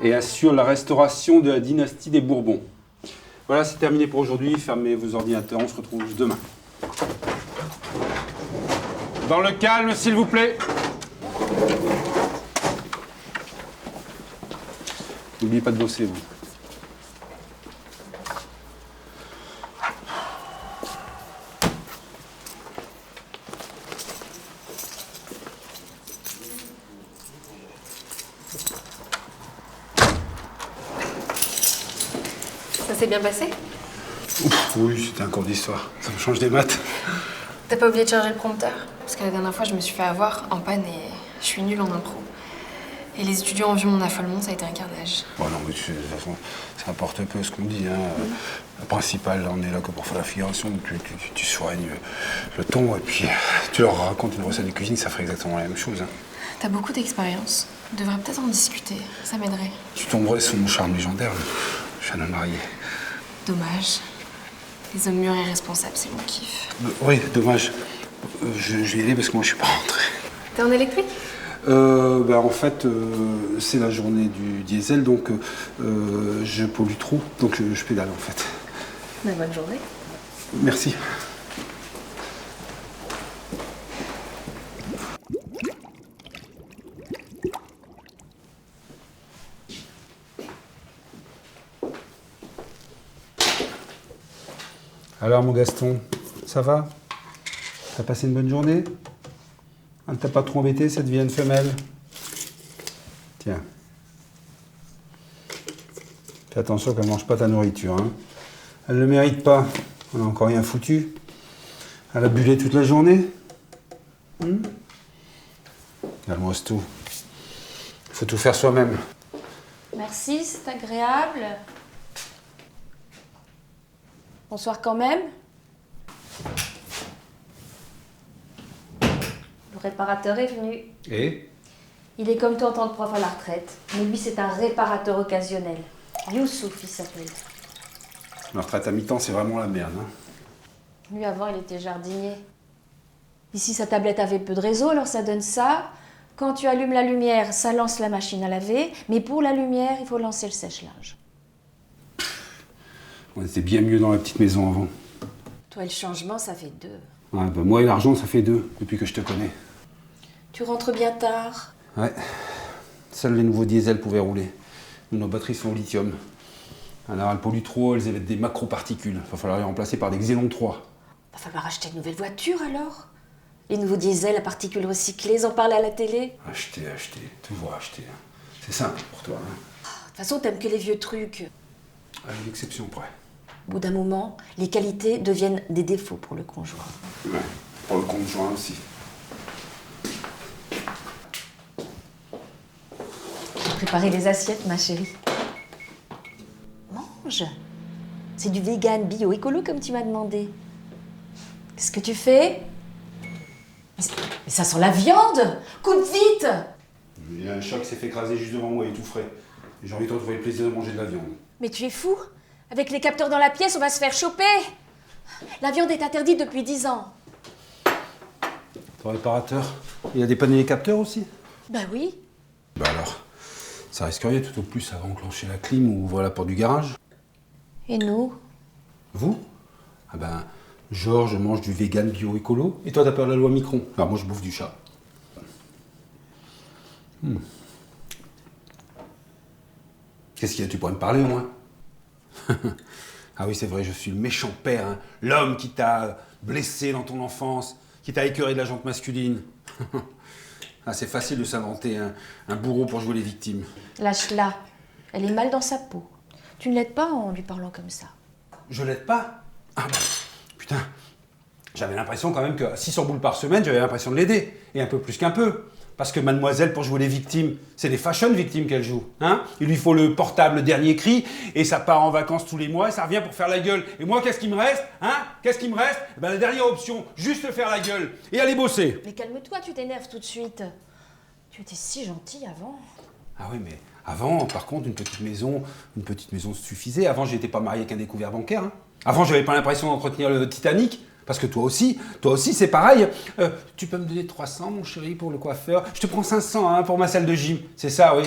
Et assure la restauration de la dynastie des Bourbons. Voilà, c'est terminé pour aujourd'hui. Fermez vos ordinateurs, on se retrouve demain. Dans le calme, s'il vous plaît. N'oubliez pas de bosser, vous. Ça s'est bien passé? Ouf, oui, c'était un cours d'histoire. Ça me change des maths. T'as pas oublié de charger le prompteur? Parce que la dernière fois, je me suis fait avoir en panne et je suis nulle en impro. Et les étudiants ont vu mon affolement, ça a été un carnage. Bon, non, mais de toute façon, ça importe peu ce qu'on dit. Hein. Le principal, on est là que pour faire la figuration. Tu soignes le ton et puis tu leur racontes une recette de cuisine, ça ferait exactement la même chose. Hein. T'as beaucoup d'expérience. On devrait peut-être en discuter, ça m'aiderait. Tu tomberais sur mon charme légendaire, je suis un homme marié. Dommage. Les hommes mûrs et responsables, c'est mon kiff. Oui, dommage. Je vais y aller parce que moi, je suis pas rentré. T'es en électrique? En fait, c'est la journée du diesel, donc je pollue trop, donc je pédale en fait. Bonne journée. Merci. Alors mon Gaston, ça va? T'as passé une bonne journée? Ne t'a pas trop embêté cette vilaine femelle? Tiens. Fais attention qu'elle mange pas ta nourriture. Hein. Elle le mérite pas. On n'a encore rien foutu. Elle a bullé toute la journée. Regarde-moi ce tout. Il faut tout faire soi-même. Merci, c'est agréable. Bonsoir quand même. Le réparateur est venu. Et? Il est comme toi en tant que prof à la retraite. Mais lui, c'est un réparateur occasionnel. Youssouf, il s'appelle. La retraite à mi-temps, c'est vraiment la merde. Hein. Lui, avant, il était jardinier. Ici, sa tablette avait peu de réseau, alors ça donne ça. Quand tu allumes la lumière, ça lance la machine à laver. Mais pour la lumière, il faut lancer le sèche-linge. On était bien mieux dans la petite maison avant. Toi, le changement, ça fait deux. Ouais, moi et l'argent, ça fait deux, depuis que je te connais. Tu rentres bien tard. Ouais. Seuls les nouveaux diesels pouvaient rouler. Nos batteries sont au lithium. Alors elles polluent trop, elles émettent des macroparticules. Il va falloir les remplacer par des xénon 3. Va falloir acheter une nouvelle voiture alors. Les nouveaux diesels à particules recyclées, ils en parlent à la télé. Acheter, tout va acheter. Hein. C'est simple pour toi. Hein. De toute façon, t'aimes que les vieux trucs. À une exception près. Au bout d'un moment, les qualités deviennent des défauts pour le conjoint. Ouais, pour le conjoint aussi. Préparez les assiettes, ma chérie. Mange. C'est du vegan, bio, écolo comme tu m'as demandé. Qu'est-ce que tu fais? Mais ça sent la viande! Coupe vite! Il y a un chat qui s'est fait écraser juste devant moi, il est tout frais. J'ai envie de retrouver le plaisir de manger de la viande. Mais tu es fou? Avec les capteurs dans la pièce, on va se faire choper! La viande est interdite depuis 10 ans. Ton réparateur, il a dépanné les capteurs aussi? Ben oui. Bah alors, ça risque rien tout au plus avant d'enclencher la clim ou ouvrir la porte du garage. Et nous? Vous? Ah ben, Georges mange du vegan bio-écolo et toi t'as peur de la loi Micron. Alors moi je bouffe du chat. Qu'est-ce qu'il y a? Tu pourrais me parler au moins? Ah oui c'est vrai, je suis le méchant père, hein. L'homme qui t'a blessé dans ton enfance, qui t'a écœuré de la jante masculine. Ah, c'est facile de s'inventer un bourreau pour jouer les victimes. Lâche-la. Elle est mal dans sa peau. Tu ne l'aides pas en lui parlant comme ça. Je l'aide pas? Ah bah, putain. J'avais l'impression quand même que 600 boules par semaine, j'avais l'impression de l'aider. Et un peu plus qu'un peu. Parce que mademoiselle, pour jouer les victimes, c'est les fashion victimes qu'elle joue. Hein? Il lui faut le portable dernier cri, et ça part en vacances tous les mois, et ça revient pour faire la gueule. Et moi, qu'est-ce qui me reste? Hein? Qu'est-ce qui me reste? Ben, la dernière option, juste faire la gueule, et aller bosser. Mais calme-toi, tu t'énerves tout de suite. Tu étais si gentil avant. Ah oui, mais avant, par contre, une petite maison suffisait. Avant, j'étais pas marié avec un découvert bancaire. Hein. Avant, j'avais pas l'impression d'entretenir le Titanic. Parce que toi aussi, c'est pareil. Tu peux me donner 300, mon chéri, pour le coiffeur? Je te prends 500 hein, pour ma salle de gym. C'est ça, oui.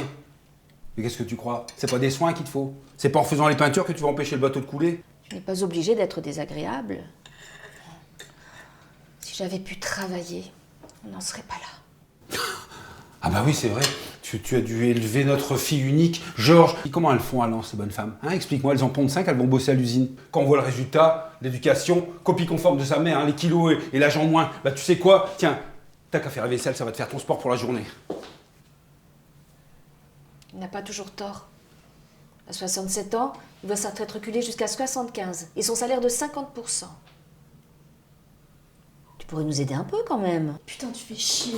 Mais qu'est-ce que tu crois? C'est pas des soins qu'il te faut. C'est pas en faisant les peintures que tu vas empêcher le bateau de couler. Tu n'es pas obligé d'être désagréable. Si j'avais pu travailler, on n'en serait pas là. Ah bah oui, c'est vrai. Tu as dû élever notre fille unique, Georges. Et comment elles font à Lens, ces bonnes femmes hein? Explique-moi, elles en pondent 5, elles vont bosser à l'usine. Quand on voit le résultat, l'éducation, copie conforme de sa mère, hein, les kilos et l'âge en moins, bah tu sais quoi? Tiens, t'as qu'à faire la vaisselle, ça va te faire ton sport pour la journée. Il n'a pas toujours tort. À 67 ans, il voit sa retraite reculer jusqu'à 75 et son salaire de 50%. Tu pourrais nous aider un peu quand même. Putain, tu fais chier.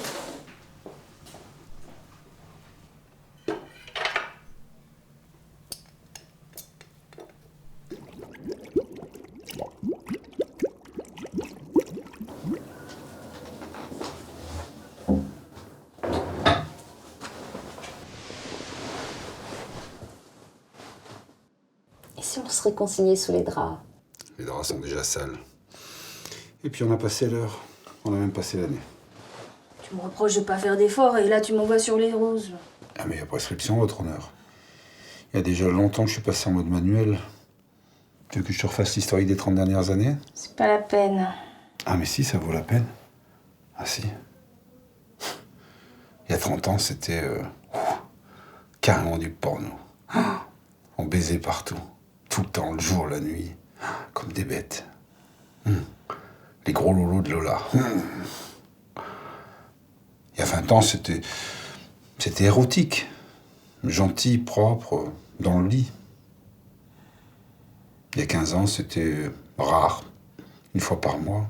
Et si on se réconciliait sous les draps? Les draps sont déjà sales. Et puis on a passé l'heure. On a même passé l'année. Tu me reproches de pas faire d'efforts et là tu m'envoies sur les roses. Ah mais il y a prescription, votre honneur. Il y a déjà longtemps que je suis passé en mode manuel. Tu veux que je te refasse l'historique des 30 dernières années? C'est pas la peine. Ah mais si, ça vaut la peine. Ah si. Il y a 30 ans, c'était carrément du porno. On baisait partout. Tout le temps, le jour, la nuit. Comme des bêtes. Les gros lolos de Lola. Il y a 20 ans, c'était érotique. Gentil, propre, dans le lit. Il y a 15 ans, c'était rare. Une fois par mois.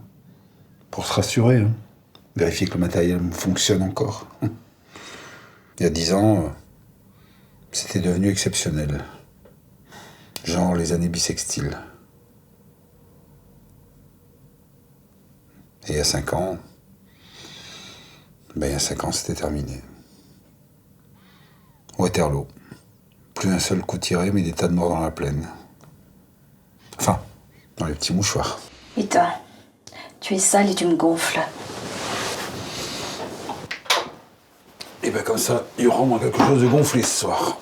Pour se rassurer. Hein. Vérifier que le matériel fonctionne encore. Il y a 10 ans, c'était devenu exceptionnel. Genre les années bissextiles. Et il y a 5 ans, il y a 5 ans, c'était terminé. Waterloo. Plus un seul coup tiré, mais des tas de morts dans la plaine. Enfin, dans les petits mouchoirs. Putain, tu es sale et tu me gonfles. Et ben comme ça, il y aura au moins quelque chose de gonflé ce soir.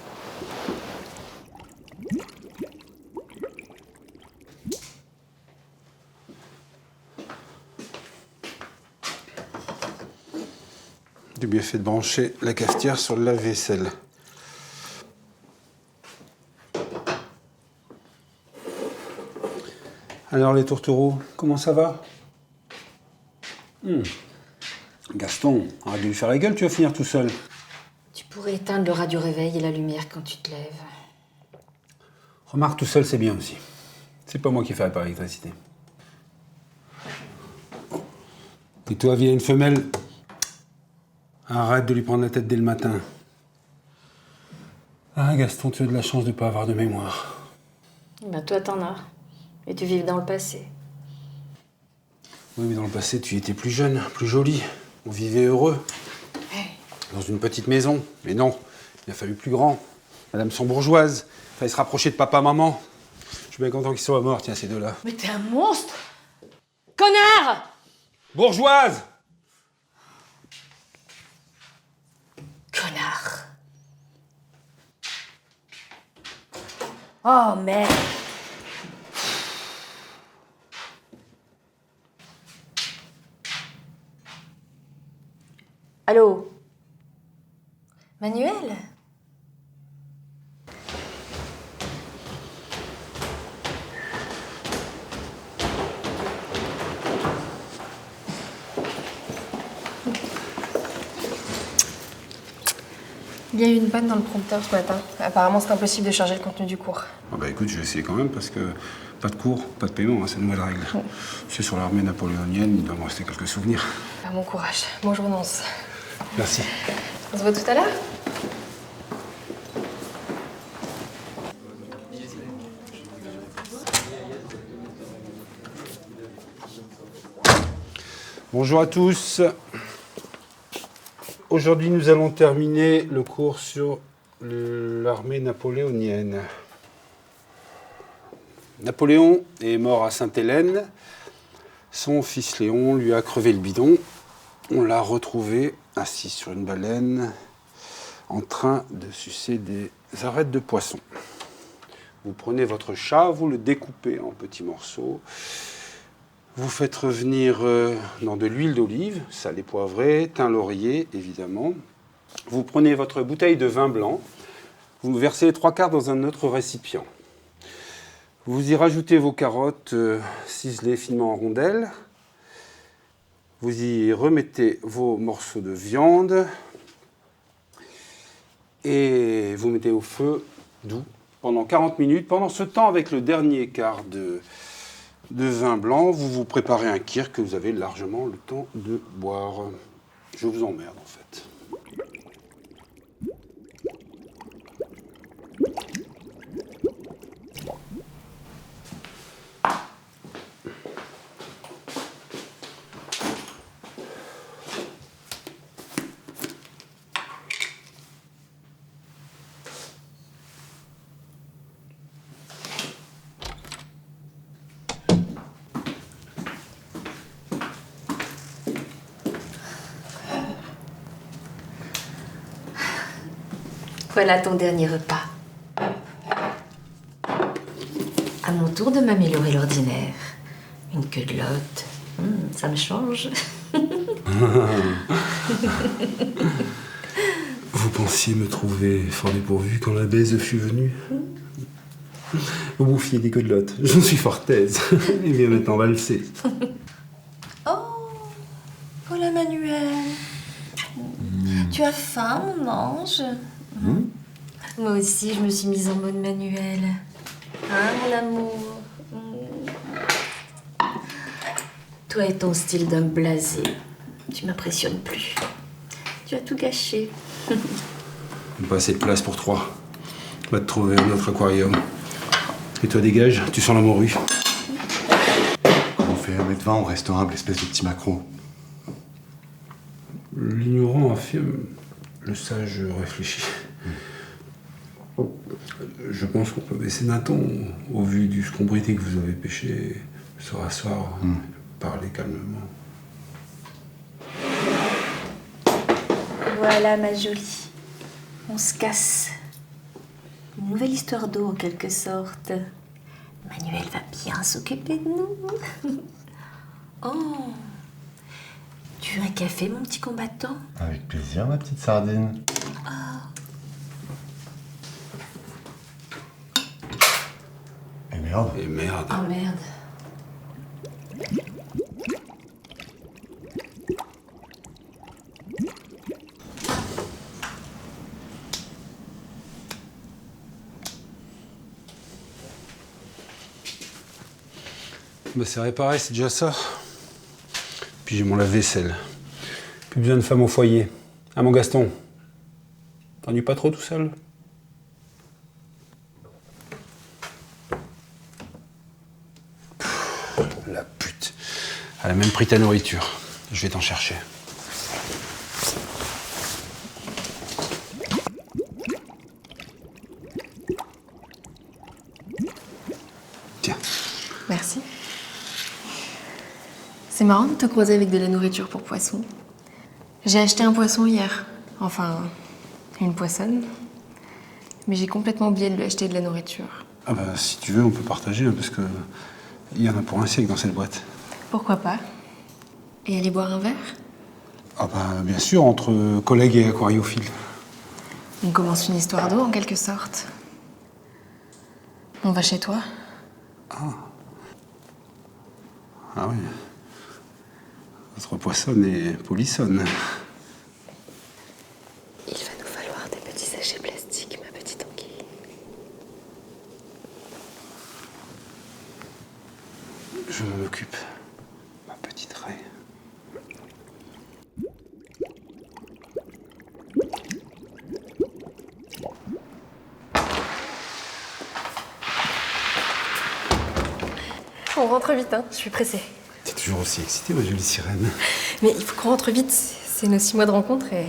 J'ai bien fait de brancher la cafetière sur le lave-vaisselle. Alors les tourtereaux, comment ça va? Gaston, arrête de lui faire la gueule, tu vas finir tout seul. Tu pourrais éteindre le radio réveil et la lumière quand tu te lèves. Remarque, tout seul, c'est bien aussi. C'est pas moi qui ferai par l'électricité. Et toi, vilaine femelle, arrête de lui prendre la tête dès le matin. Ah, Gaston, tu as de la chance de pas avoir de mémoire. Ben toi, t'en as. Et tu vives dans le passé. Oui, mais dans le passé, tu étais plus jeune, plus jolie. On vivait heureux. Dans une petite maison. Mais non, il a fallu plus grand. Madame sont bourgeoises. Fallait se rapprocher de papa, maman. Je suis bien content qu'ils soient morts, tiens, ces deux-là. Mais t'es un monstre! Connard! Bourgeoise! Connard! Oh, merde! Allô? Manuel? Il y a eu une panne dans le prompteur ce matin. Apparemment, c'est impossible de charger le contenu du cours. Ah bah écoute, je vais essayer quand même parce que pas de cours, pas de paiement, hein, c'est une nouvelle règle. C'est sur l'armée napoléonienne, il doit me rester quelques souvenirs. Bon courage. Moi, je renonce. Merci. On se voit tout à l'heure? Bonjour à tous. Aujourd'hui, nous allons terminer le cours sur l'armée napoléonienne. Napoléon est mort à Sainte-Hélène. Son fils Léon lui a crevé le bidon. On l'a retrouvé assis sur une baleine en train de sucer des arêtes de poisson. Vous prenez votre chat, vous le découpez en petits morceaux. Vous faites revenir dans de l'huile d'olive, salée poivrée, thym laurier, évidemment. Vous prenez votre bouteille de vin blanc, vous versez les 3/4 dans un autre récipient. Vous y rajoutez vos carottes ciselées finement en rondelles. Vous y remettez vos morceaux de viande et vous mettez au feu doux pendant 40 minutes. Pendant ce temps, avec le dernier quart de vin blanc, vous vous préparez un kir que vous avez largement le temps de boire. Je vous emmerde en fait. Voilà ton dernier repas. À mon tour de m'améliorer l'ordinaire. Une queue de lotte, ça me change. Vous pensiez me trouver fort dépourvu quand la baise fut venue? Vous bouffiez des côtelottes. J'en suis fort aise. Eh bien, maintenant, on va le sait. Oh la Manuel. Tu as faim, mon ange? Moi aussi, je me suis mise en mode Manuel. Hein, mon amour? Toi et ton style d'homme blasé, tu m'impressionnes plus. Tu as tout gâché. Pas assez de place pour 3. Va te trouver un autre aquarium. Et toi, dégage, tu sens la morue. Quand on fait 1m20, on reste humble, espèce de petit macro. L'ignorant affirme, le sage réfléchit. Je pense qu'on peut baisser d'un ton au vu du scombrité que vous avez pêché, se rasseoir, parler calmement. Voilà, ma jolie. On se casse. Une nouvelle histoire d'eau, en quelque sorte. Manuel va bien s'occuper de nous. Oh. Tu veux un café, mon petit combattant? Avec plaisir, ma petite sardine. Et merde. Et merde. Oh merde. Bah, c'est réparé, c'est déjà ça. Puis j'ai mon lave-vaisselle. Plus besoin de femme au foyer. Ah, mon Gaston, t'ennuies pas trop tout seul? La pute. Elle a même pris ta nourriture. Je vais t'en chercher. Tiens. Merci. C'est marrant de te croiser avec de la nourriture pour poisson. J'ai acheté un poisson hier. Enfin, une poissonne. Mais j'ai complètement oublié de lui acheter de la nourriture. Ah bah, si tu veux, on peut partager, hein, parce que il y en a pour un siècle dans cette boîte. Pourquoi pas? Et aller boire un verre? Ah bah, bien sûr, entre collègues et aquariophiles. On commence une histoire d'eau, en quelque sorte. On va chez toi? Ah oui. Votre poissonne est polissonne. Il va nous falloir des petits sachets plastiques, ma petite anguille. Je m'en occupe, ma petite raie. On rentre vite, hein, je suis pressée. T'es toujours aussi excitée, ma jolie sirène. Mais il faut qu'on rentre vite, c'est nos 6 mois de rencontre et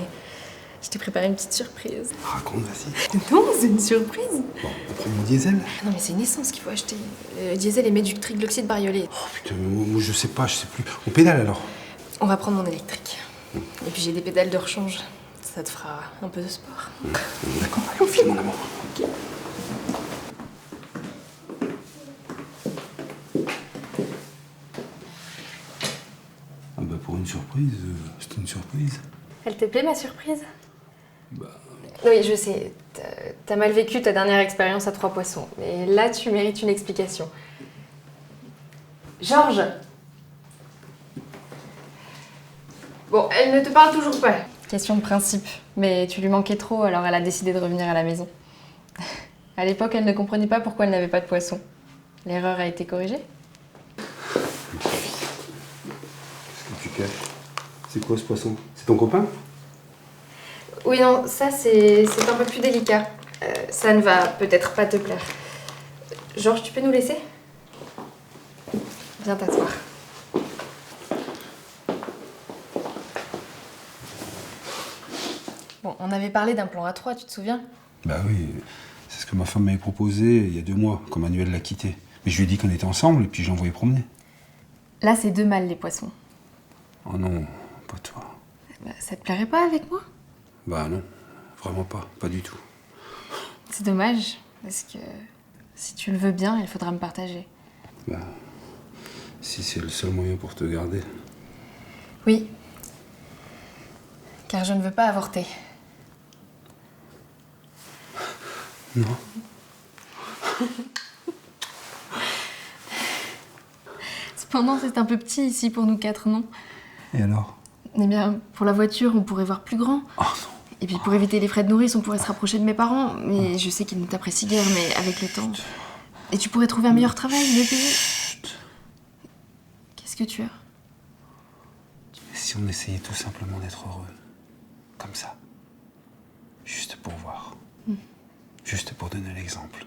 je t'ai préparé une petite surprise. Raconte, vas-y. Non, c'est une surprise. Bon, on prend mon diesel. Non mais c'est une essence qu'il faut acheter. Le diesel émet du triglycide bariolé. Oh putain, moi je sais pas, je sais plus. On pédale alors. On va prendre mon électrique. Et puis j'ai des pédales de rechange. Ça te fera un peu de sport. D'accord, allez, on file mon amour. Ok. Ah bah pour une surprise, c'est une surprise. Elle te plaît ma surprise? Oui, je sais. T'as mal vécu ta dernière expérience à 3 poissons. Mais là, tu mérites une explication. Georges! Bon, elle ne te parle toujours pas. Question de principe. Mais tu lui manquais trop, alors elle a décidé de revenir à la maison. À l'époque, elle ne comprenait pas pourquoi elle n'avait pas de poisson. L'erreur a été corrigée? Qu'est-ce que tu caches? C'est quoi ce poisson? C'est ton copain? Oui, non, ça c'est un peu plus délicat. Ça ne va peut-être pas te plaire. Georges, tu peux nous laisser? Viens t'asseoir. Bon, on avait parlé d'un plan A3, tu te souviens? Bah oui, c'est ce que ma femme m'avait proposé il y a 2 mois, quand Manuel l'a quitté. Mais je lui ai dit qu'on était ensemble et puis je l'ai envoyé promener. Là, c'est 2 mâles, les poissons. Oh non, pas toi. Bah, ça te plairait pas avec moi? Bah non, vraiment pas du tout. C'est dommage, parce que si tu le veux bien, il faudra me partager. Bah, si c'est le seul moyen pour te garder. Oui. Car je ne veux pas avorter. Non. Cependant, c'est un peu petit ici pour nous 4, non? Et alors? Eh bien, pour la voiture, on pourrait voir plus grand. Oh non. Et puis pour éviter les frais de nourrice, on pourrait se rapprocher de mes parents. Mais je sais qu'ils ne t'apprécient guère, mais avec le temps... Et tu pourrais trouver un meilleur travail, mieux payé. Chut. Qu'est-ce que tu as? Et si on essayait tout simplement d'être heureux? Comme ça. Juste pour voir. Juste pour donner l'exemple.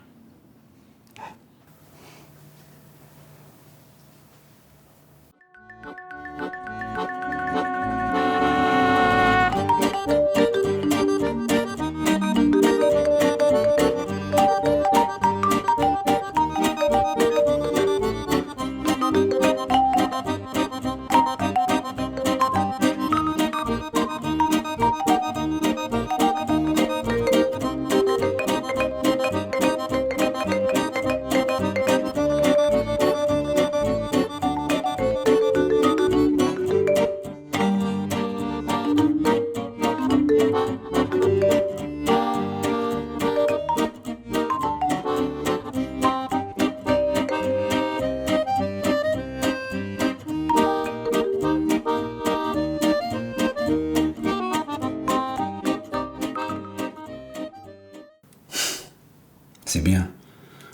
C'est bien.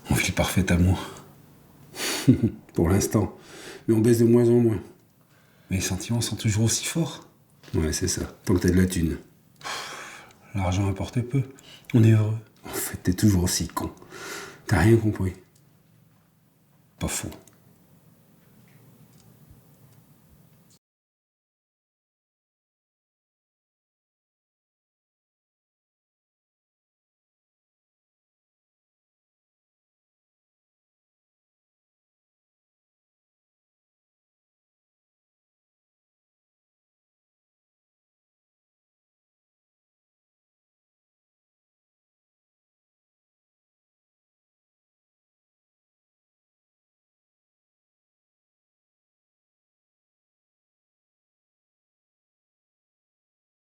On vit le parfait amour. Pour l'instant. Mais on baisse de moins en moins. Mais les sentiments sont toujours aussi forts. Ouais, c'est ça. Tant que t'as de la thune. L'argent importe peu. On est heureux. En fait, t'es toujours aussi con. T'as rien compris. Pas faux.